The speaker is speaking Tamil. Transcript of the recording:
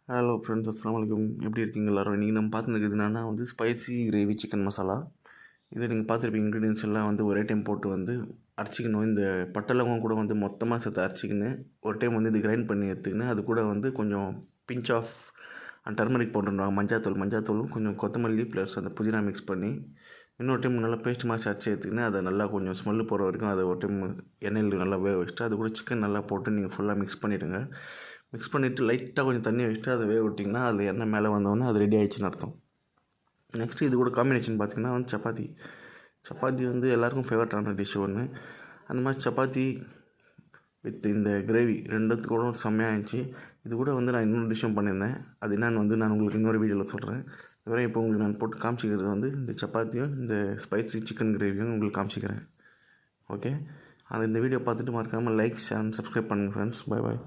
ஹலோ ஃப்ரெண்ட்ஸ், அஸ்ஸலாமு அலைக்கும். எப்படி இருக்கீங்க எல்லோரும்? இன்றைக்கி நம்ம பார்த்துருக்குது என்னென்னா ஸ்பைசி கிரேவி சிக்கன் மசாலா. இதில் நீங்கள் பார்த்துருப்பீங்க இன்க்ரீடியன்ஸ் எல்லாம் ஒரே டைம் போட்டு அரைச்சிக்கணும். இந்த பட்டலவங்க கூட மொத்தமாக சேர்த்து அரைச்சிக்கின்னு ஒரு டைம் இது கிரைண்ட் பண்ணி எடுத்துக்கின்னு அது கூட கொஞ்சம் பிஞ்ச் ஆஃப் டர்மரிக் போட்டுருவாங்க. மஞ்சாத்தூளும் கொஞ்சம் கொத்தமல்லி ப்ளஸ் அந்த புதினா மிக்ஸ் பண்ணி இன்னொரு டைம் நல்லா பேஸ்ட் மாதிரி அரைச்சி எடுத்துக்கின்னு அதை நல்லா கொஞ்சம் ஸ்மெல்லு போகிற வரைக்கும் அதை ஒரு டைம் எண்ணெயில் நல்லா வேக வச்சுட்டு அது கூட சிக்கன் நல்லா போட்டு நீங்கள் ஃபுல்லாக மிக்ஸ் பண்ணிவிடுங்க. மிக்ஸ் பண்ணிவிட்டு லைட்டாக கொஞ்சம் தண்ணி வச்சுட்டு அதை வேக விட்டிங்கன்னா அது எண்ணெய் மேலே வந்தோடனே அது ரெடி ஆகிடுச்சின்னு அர்த்தம். நெக்ஸ்ட்டு இது கூட காம்பினேஷன் பார்த்திங்கன்னா சப்பாத்தி எல்லாேருக்கும் ஃபேவரட்டான டிஷ் ஒன்று. அந்த மாதிரி சப்பாத்தி வித் இந்த கிரேவி ரெண்டுத்துக்கூட செம்மையாக இருந்துச்சு. இது கூட நான் இன்னொரு டிஷ்ஷும் பண்ணியிருந்தேன். அது என்னென்னு நான் உங்களுக்கு இன்னொரு வீடியோவில் சொல்கிறேன். இதுவரை இப்போ உங்களுக்கு நான் போட்டு காமிச்சிக்கிறது இந்த சப்பாத்தியும் இந்த ஸ்பைசி சிக்கன் கிரேவியும் உங்களுக்கு காமிச்சிக்கிறேன். ஓகே, அது இந்த வீடியோ பார்த்துட்டு மறக்காமல் லைக் ஷேர் சப்ஸ்கிரைப் பண்ணுங்கள் ஃப்ரெண்ட்ஸ். Bye bye.